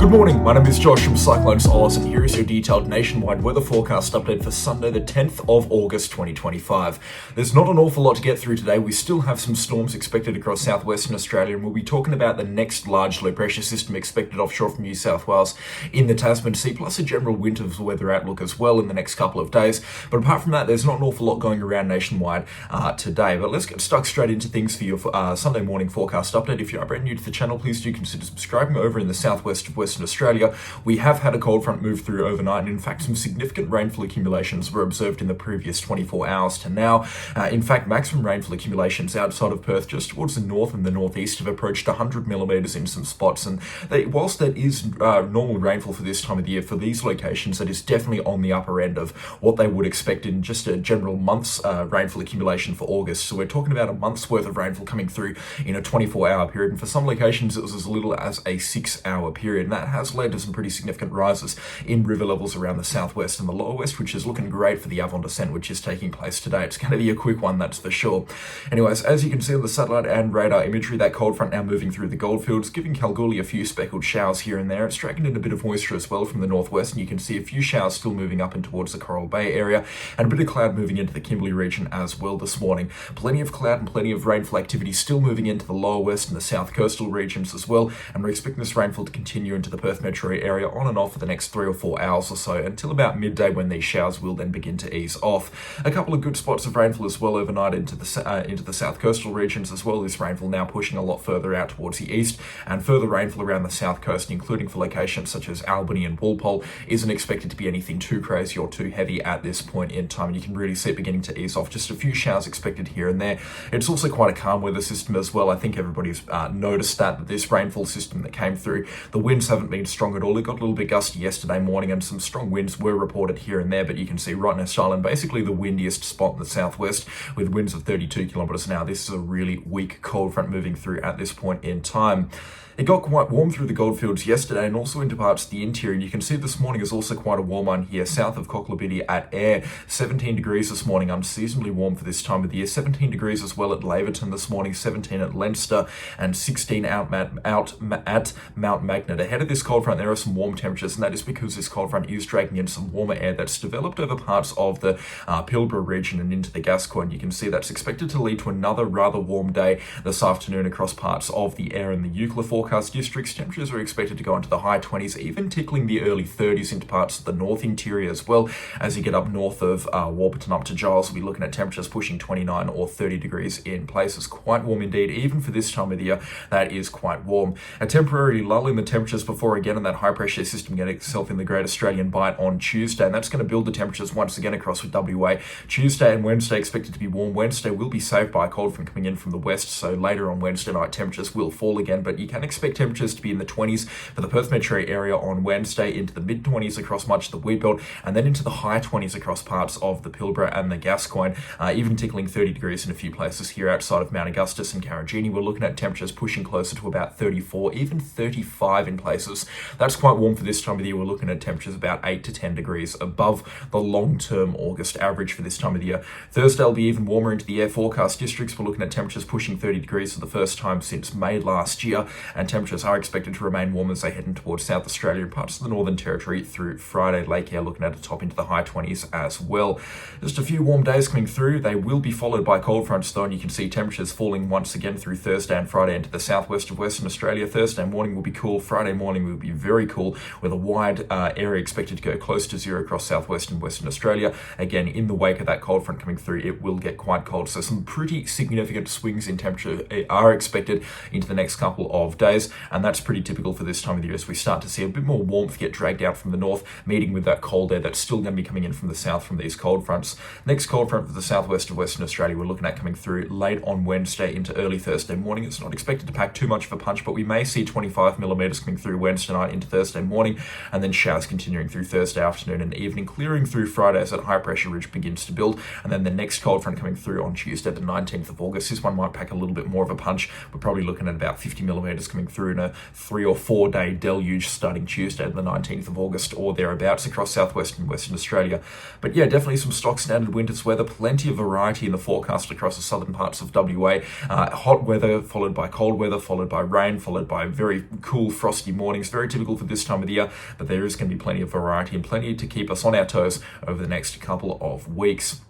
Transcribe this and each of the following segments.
Good morning, my name is Josh from CyclonesOZ, and here is your detailed nationwide weather forecast update for Sunday the 10th of August 2025. There's not an awful lot to get through today. We still have some storms expected across southwestern Australia, and we'll be talking about the next large low pressure system expected offshore from New South Wales in the Tasman Sea, plus a general winter weather outlook as well in the next couple of days. But apart from that, there's not an awful lot going around nationwide today. But let's get stuck straight into things for your Sunday morning forecast update. If you are brand new to the channel, please do consider subscribing. Over in the southwest of Western Australia, we have had a cold front move through overnight, and in fact some significant rainfall accumulations were observed in the previous 24 hours to now. In fact, maximum rainfall accumulations outside of Perth, just towards the north and the northeast, have approached 100 millimetres in some spots, and whilst that is normal rainfall for this time of the year for these locations, that is definitely on the upper end of what they would expect in just a general month's rainfall accumulation for August. So we're talking about a month's worth of rainfall coming through in a 24-hour period, and for some locations it was as little as a 6-hour period, and that has led to some pretty significant rises in river levels around the southwest and the lower west, which is looking great for the Avon descent which is taking place today. It's going to be a quick one, that's for sure. Anyways, as you can see on the satellite and radar imagery, that cold front now moving through the goldfields, giving Kalgoorlie a few speckled showers here and there. It's dragging in a bit of moisture as well from the northwest, and you can see a few showers still moving up and towards the Coral Bay area, and a bit of cloud moving into the Kimberley region as well this morning. Plenty of cloud and plenty of rainfall activity still moving into the lower west and the south coastal regions as well, and we're expecting this rainfall to continue into the Perth metro area on and off for the next 3 or 4 hours or so until about midday, when these showers will then begin to ease off. A couple of good spots of rainfall as well overnight into the south coastal regions as well. This rainfall now pushing a lot further out towards the east, and further rainfall around the south coast, including for locations such as Albany and Walpole, isn't expected to be anything too crazy or too heavy at this point in time, and you can really see it beginning to ease off. Just a few showers expected here and there. It's also quite a calm weather system as well. I think everybody's noticed that this rainfall system that came through, the winds haven't been strong at all. It got a little bit gusty yesterday morning, and some strong winds were reported here and there, but you can see right Rottnest Island, basically the windiest spot in the southwest, with winds of 32 kilometres an hour. This is a really weak cold front moving through at this point in time. It got quite warm through the goldfields yesterday and also into parts of the interior, and you can see this morning is also quite a warm one here south of Cocklabiddy at Ayr. 17 degrees this morning, unseasonably warm for this time of the year. 17 degrees as well at Laverton this morning, 17 at Leinster, and 16 at Mount Magnet. Ahead of this cold front there are some warm temperatures, and that is because this cold front is dragging in some warmer air that's developed over parts of the Pilbara region and into the Gascoyne. You can see that's expected to lead to another rather warm day this afternoon across parts of the Ayr and the Eucla forecast districts. Temperatures are expected to go into the high 20s, even tickling the early 30s into parts of the north interior as well. As you get up north of Warburton up to Giles, we'll be looking at temperatures pushing 29 or 30 degrees in places. Quite warm indeed, even for this time of the year. That is quite warm. A temporary lull in the temperatures before again that high pressure system getting itself in the Great Australian Bight on Tuesday, and that's going to build the temperatures once again across with WA. Tuesday and Wednesday expected to be warm. Wednesday will be saved by a cold front coming in from the west, so later on Wednesday night temperatures will fall again, but you can expect temperatures to be in the 20s for the Perth metro area on Wednesday, into the mid-20s across much of the Wheatbelt, and then into the high 20s across parts of the Pilbara and the Gascoyne, even tickling 30 degrees in a few places here outside of Mount Augustus and Karijini. We're looking at temperatures pushing closer to about 34, even 35 in places. That's quite warm for this time of the year. We're looking at temperatures about 8 to 10 degrees above the long-term August average for this time of the year. Thursday will be even warmer into the air forecast districts. We're looking at temperatures pushing 30 degrees for the first time since May last year, and temperatures are expected to remain warm as they head in towards South Australia and parts of the Northern Territory through Friday. Lake Eyre looking at a top into the high 20s as well. Just a few warm days coming through. They will be followed by cold fronts though, and you can see temperatures falling once again through Thursday and Friday into the southwest of Western Australia. Thursday morning will be cool. Friday morning will be very cool, with a wide area expected to go close to zero across southwest and Western Australia. Again, in the wake of that cold front coming through, it will get quite cold. So some pretty significant swings in temperature are expected into the next couple of days, and that's pretty typical for this time of the year as we start to see a bit more warmth get dragged out from the north, meeting with that cold air that's still going to be coming in from the south from these cold fronts. Next cold front for the southwest of Western Australia we're looking at coming through late on Wednesday into early Thursday morning. It's not expected to pack too much of a punch, but we may see 25 millimetres coming through Wednesday night into Thursday morning, and then showers continuing through Thursday afternoon and evening, clearing through Friday as that high pressure ridge begins to build, and then the next cold front coming through on Tuesday the 19th of August. This one might pack a little bit more of a punch. We're probably looking at about 50 millimetres coming through in a 3 or 4 day deluge starting Tuesday the 19th of August or thereabouts across southwestern and Western Australia. But yeah, definitely some stock standard winter's weather, plenty of variety in the forecast across the southern parts of WA. Hot weather followed by cold weather, followed by rain, followed by very cool frosty mornings mornings. Very typical for this time of the year, but there is going to be plenty of variety and plenty to keep us on our toes over the next couple of weeks.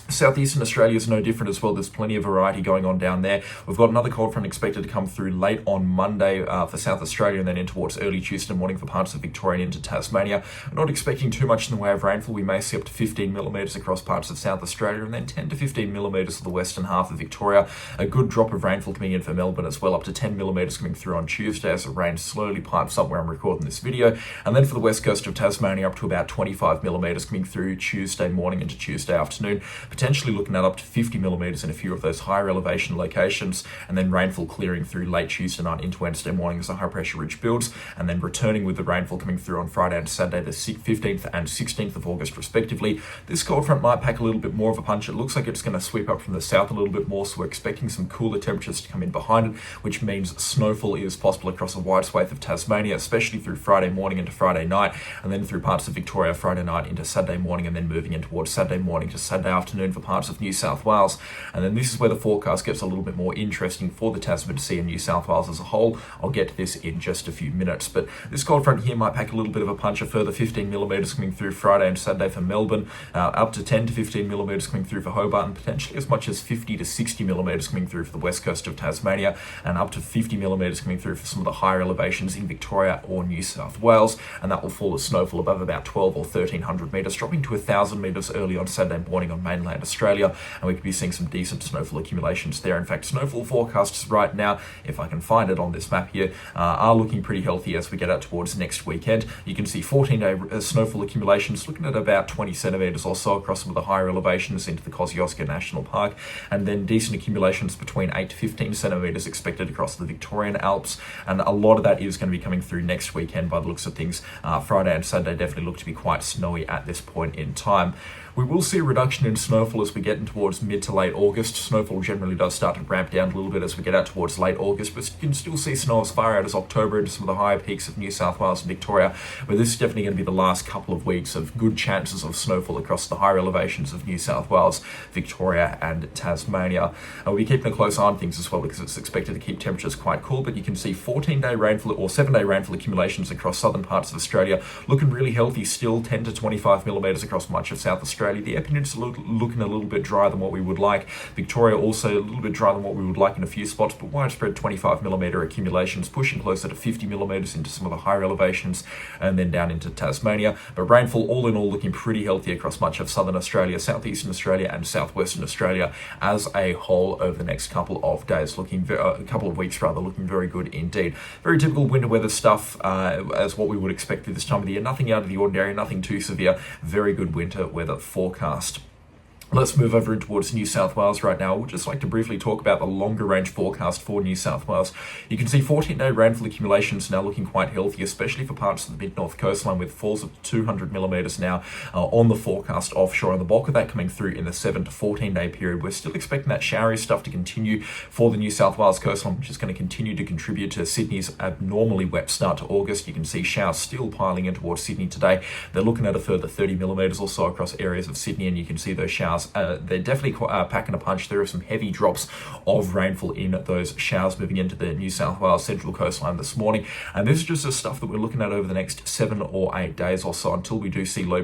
Southeastern Australia is no different as well. There's plenty of variety going on down there. We've got another cold front expected to come through late on Monday for South Australia, and then in towards early Tuesday morning for parts of Victoria and into Tasmania. We're not expecting too much in the way of rainfall. We may see up to 15 millimetres across parts of South Australia, and then 10 to 15 millimetres for the western half of Victoria. A good drop of rainfall coming in for Melbourne as well, up to 10 millimetres coming through on Tuesday as the rain slowly pipes up where I'm recording this video. And then for the west coast of Tasmania, up to about 25 millimetres coming through Tuesday morning into Tuesday afternoon. Potentially looking at up to 50 millimetres in a few of those higher elevation locations, and then rainfall clearing through late Tuesday night into Wednesday morning as the high pressure ridge builds, and then returning with the rainfall coming through on Friday and Saturday, the 15th and 16th of August respectively. This cold front might pack a little bit more of a punch. It looks like it's going to sweep up from the south a little bit more, so we're expecting some cooler temperatures to come in behind it, which means snowfall is possible across a wide swathe of Tasmania, especially through Friday morning into Friday night, and then through parts of Victoria Friday night into Saturday morning, and then moving in towards Saturday morning to Saturday afternoon for parts of New South Wales. And then this is where the forecast gets a little bit more interesting for the Tasman Sea and New South Wales as a whole. I'll get to this in just a few minutes, but this cold front here might pack a little bit of a punch. A further 15 millimetres coming through Friday and Saturday for Melbourne, up to 10 to 15 millimetres coming through for Hobart, and potentially as much as 50 to 60 millimetres coming through for the west coast of Tasmania, and up to 50 millimetres coming through for some of the higher elevations in Victoria or New South Wales. And that will fall as snowfall above about 12 or 1300 metres, dropping to 1000 metres early on Saturday morning on mainland Australia, and we could be seeing some decent snowfall accumulations there. In fact, snowfall forecasts right now, if I can find it on this map here, are looking pretty healthy as we get out towards next weekend. You can see 14-day snowfall accumulations looking at about 20 centimetres or so across some of the higher elevations into the Kosciuszko National Park, and then decent accumulations between 8 to 15 centimetres expected across the Victorian Alps, and a lot of that is going to be coming through next weekend by the looks of things. Friday and Saturday definitely look to be quite snowy at this point in time. We will see a reduction in snowfall as we get in towards mid to late August. Snowfall generally does start to ramp down a little bit as we get out towards late August, but you can still see snow as far out as October into some of the higher peaks of New South Wales and Victoria, where this is definitely going to be the last couple of weeks of good chances of snowfall across the higher elevations of New South Wales, Victoria and Tasmania. We'll be keeping a close eye on things as well because it's expected to keep temperatures quite cool, but you can see 14-day rainfall or 7-day rainfall accumulations across southern parts of Australia looking really healthy still, 10 to 25 millimetres across much of South Australia. The Peninsula looking a little bit drier than what we would like. Victoria also a little bit drier than what we would like in a few spots, but widespread 25 millimetre accumulations, pushing closer to 50 millimetres into some of the higher elevations, and then down into Tasmania. But rainfall all in all looking pretty healthy across much of southern Australia, southeastern Australia and southwestern Australia as a whole over the next couple of days, a couple of weeks rather, looking very good indeed. Very typical winter weather stuff as what we would expect at this time of the year. Nothing out of the ordinary, nothing too severe. Very good winter weather forecast. Let's move over towards New South Wales right now. We'd just like to briefly talk about the longer range forecast for New South Wales. You can see 14-day rainfall accumulations now looking quite healthy, especially for parts of the mid-north coastline, with falls of 200 millimetres now on the forecast offshore, and the bulk of that coming through in the 7 to 14-day period. We're still expecting that showery stuff to continue for the New South Wales coastline, which is going to continue to contribute to Sydney's abnormally wet start to August. You can see showers still piling in towards Sydney today. They're looking at a further 30 millimetres or so across areas of Sydney, and you can see those showers. They're definitely packing a punch. There are some heavy drops of rainfall in those showers moving into the New South Wales central coastline this morning, and this is just the stuff that we're looking at over the next 7 or 8 days or so until we do see low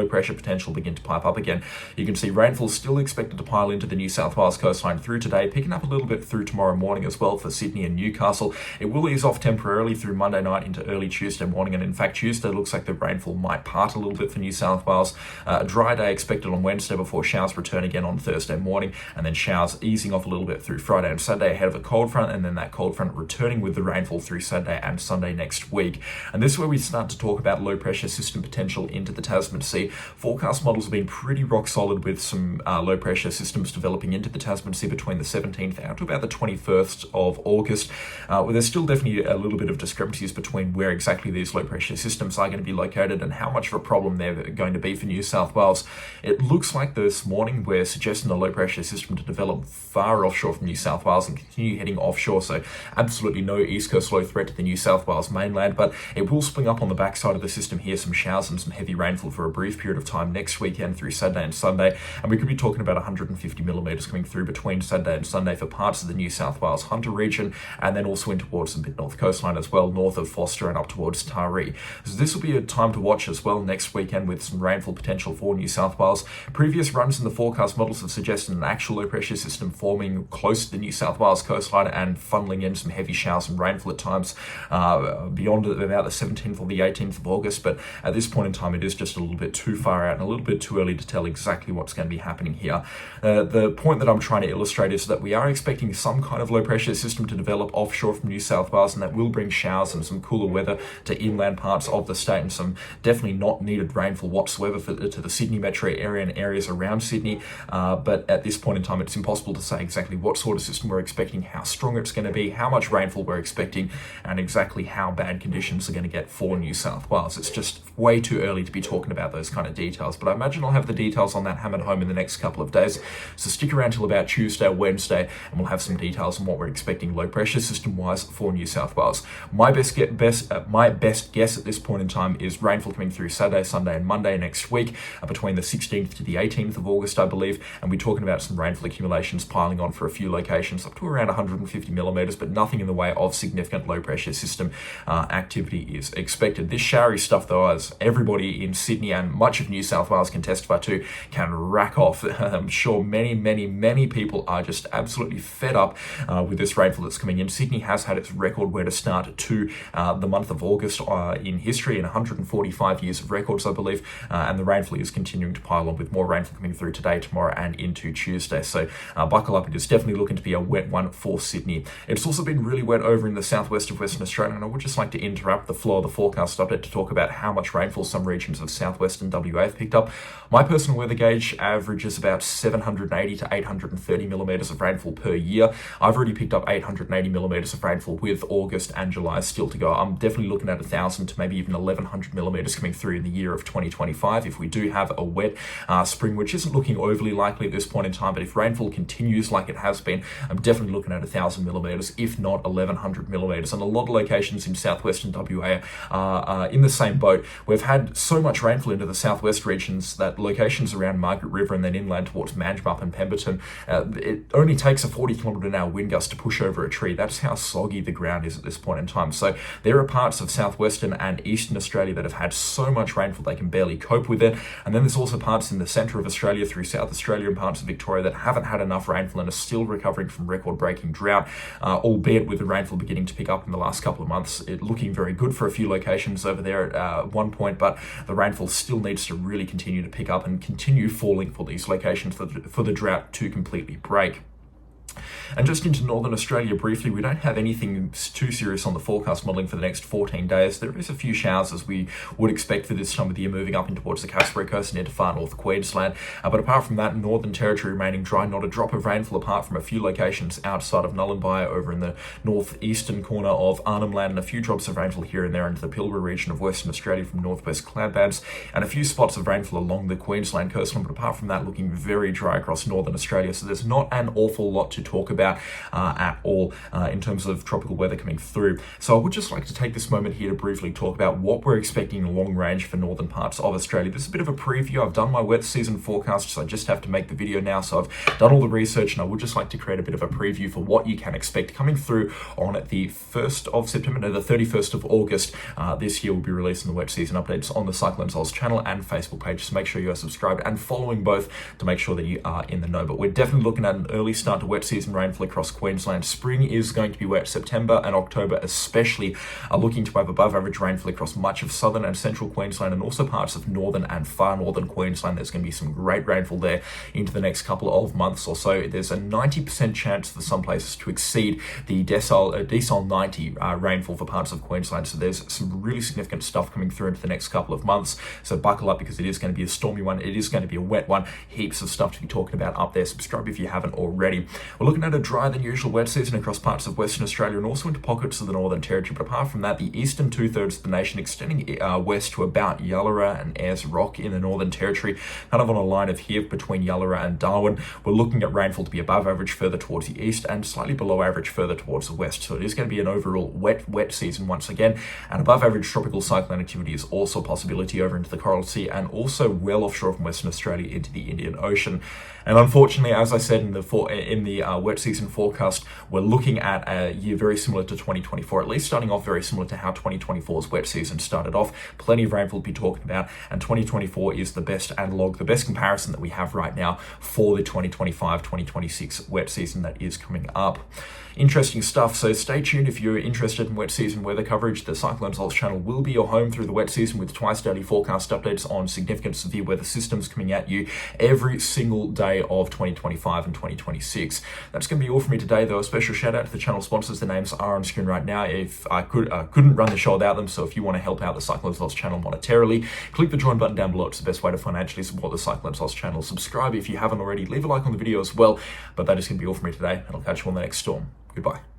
pressure potential begin to pipe up again. You can see rainfall still expected to pile into the New South Wales coastline through today, picking up a little bit through tomorrow morning as well for Sydney and Newcastle. It will ease off temporarily through Monday night into early Tuesday morning, and in fact Tuesday looks like the rainfall might part a little bit for New South Wales. A dry day expected on Wednesday before showers return again on Thursday morning, and then showers easing off a little bit through Friday and Saturday ahead of a cold front, and then that cold front returning with the rainfall through Saturday and Sunday next week. And this is where we start to talk about low pressure system potential into the Tasman Sea. Forecast models have been pretty rock solid with some low pressure systems developing into the Tasman Sea between the 17th out to about the 21st of August. Where there's still definitely a little bit of discrepancies between where exactly these low pressure systems are going to be located and how much of a problem they're going to be for New South Wales. It looks like the this morning. We're suggesting a low pressure system to develop far offshore from New South Wales and continue heading offshore. So absolutely no east coast low threat to the New South Wales mainland, but it will spring up on the backside of the system here, some showers and some heavy rainfall for a brief period of time next weekend through Saturday and Sunday. And we could be talking about 150 millimetres coming through between Saturday and Sunday for parts of the New South Wales Hunter region, and then also in towards the mid-north coastline as well, north of Foster and up towards Taree. So this will be a time to watch as well next weekend with some rainfall potential for New South Wales. Previous runs in the forecast models have suggested an actual low pressure system forming close to the New South Wales coastline and funneling in some heavy showers and rainfall at times beyond about the 17th or the 18th of August. But at this point in time, it is just a little bit too far out and a little bit too early to tell exactly what's going to be happening here. The point that I'm trying to illustrate is that we are expecting some kind of low pressure system to develop offshore from New South Wales, and that will bring showers and some cooler weather to inland parts of the state and some definitely not needed rainfall whatsoever to the Sydney metro area and areas around Sydney. But at this point in time, it's impossible to say exactly what sort of system we're expecting, how strong it's going to be, how much rainfall we're expecting, and exactly how bad conditions are going to get for New South Wales. It's just way too early to be talking about those kind of details, but I imagine I'll have the details on that hammered home in the next couple of days. So stick around till about Tuesday or Wednesday, and we'll have some details on what we're expecting low pressure system wise for New South Wales. My best guess at this point in time is rainfall coming through Saturday, Sunday, and Monday next week, between the 16th to the 18th of August, I believe, and we're talking about some rainfall accumulations piling on for a few locations, up to around 150 millimetres, but nothing in the way of significant low pressure system activity is expected. This showery stuff, though, as everybody in Sydney and much of New South Wales can testify to, can rack off. I'm sure many people are just absolutely fed up with this rainfall that's coming in. Sydney has had its record wettest start to the month of August in history, in 145 years of records, I believe, and the rainfall is continuing to pile on with more rainfall coming through today, tomorrow, and into Tuesday. So buckle up. It is definitely looking to be a wet one for Sydney. It's also been really wet over in the southwest of Western Australia, and I would just like to interrupt the flow of the forecast update to talk about how much rainfall some regions of southwestern WA have picked up. My personal weather gauge averages about 780 to 830 millimetres of rainfall per year. I've already picked up 880 millimetres of rainfall with August and July still to go. I'm definitely looking at 1,000 to maybe even 1,100 millimetres coming through in the year of 2025 if we do have a wet spring, which isn't looking overly likely at this point in time. But if rainfall continues like it has been, I'm definitely looking at 1,000 millimetres, if not 1,100 millimetres. And a lot of locations in southwestern WA are in the same boat. We've had so much rainfall into the southwest regions that locations around Margaret River and then inland towards Manjimup and Pemberton, it only takes a 40 kilometre an hour wind gust to push over a tree. That's how soggy the ground is at this point in time. So there are parts of southwestern and eastern Australia that have had so much rainfall they can barely cope with it. And then there's also parts in the centre of Australia through South Australia and parts of Victoria that haven't had enough rainfall and are still recovering from record-breaking drought, albeit with the rainfall beginning to pick up in the last couple of months. It looking very good for a few locations over there at one point, but the rainfall still needs to really continue to pick up and continue falling for these locations for the drought to completely break. And just into northern Australia briefly, we don't have anything too serious on the forecast modelling for the next 14 days. There is a few showers as we would expect for this time of the year, moving up in towards the Cassowary Coast and into far north Queensland. But apart from that, Northern Territory remaining dry, not a drop of rainfall apart from a few locations outside of Nullarbor over in the northeastern corner of Arnhem Land, and a few drops of rainfall here and there into the Pilbara region of Western Australia from northwest cloud bands, and a few spots of rainfall along the Queensland coastline. But apart from that, looking very dry across northern Australia. So there's not an awful lot to talk about at all in terms of tropical weather coming through. So I would just like to take this moment here to briefly talk about what we're expecting long range for northern parts of Australia. This is a bit of a preview. I've done my wet season forecast, so I just have to make the video now. So I've done all the research, and I would just like to create a bit of a preview for what you can expect coming through on the 1st of September, no, the 31st of August. This year we'll be releasing the wet season updates on the CyclonesOZ channel and Facebook page, so make sure you are subscribed and following both to make sure that you are in the know. But we're definitely looking at an early start to wet season rainfall across Queensland. Spring is going to be wet. September and October especially are looking to have above average rainfall across much of southern and central Queensland, and also parts of northern and far northern Queensland. There's going to be some great rainfall there into the next couple of months or so. There's a 90% chance for some places to exceed the decile 90 rainfall for parts of Queensland. So there's some really significant stuff coming through into the next couple of months. So buckle up, because it is going to be a stormy one. It is going to be a wet one. Heaps of stuff to be talking about up there. Subscribe if you haven't already. We're looking at a drier than usual wet season across parts of Western Australia and also into pockets of the Northern Territory. But apart from that, the eastern two-thirds of the nation extending west to about Yullawarra and Ayers Rock in the Northern Territory, kind of on a line of here between Yullawarra and Darwin. We're looking at rainfall to be above average further towards the east and slightly below average further towards the west. So it is going to be an overall wet season once again, and above average tropical cyclone activity is also a possibility over into the Coral Sea and also well offshore from Western Australia into the Indian Ocean. And unfortunately, as I said in the wet season forecast, we're looking at a year very similar to 2024, at least starting off very similar to how 2024's wet season started off. Plenty of rainfall to be talking about, and 2024 is the best analog, the best comparison that we have right now for the 2025-2026 wet season that is coming up. Interesting stuff, so stay tuned if you're interested in wet season weather coverage. The CyclonesOZ channel will be your home through the wet season with twice daily forecast updates on significant severe weather systems coming at you every single day of 2025 and 2026. That's going to be all for me today, though. A special shout out to the channel sponsors. Their names are on screen right now. If I couldn't run the show without them, so if you want to help out the CyclonesOZ channel monetarily, click the join button down below. It's the best way to financially support the CyclonesOZ channel. Subscribe if you haven't already. Leave a like on the video as well. But that is going to be all for me today, and I'll catch you on the next storm. Goodbye.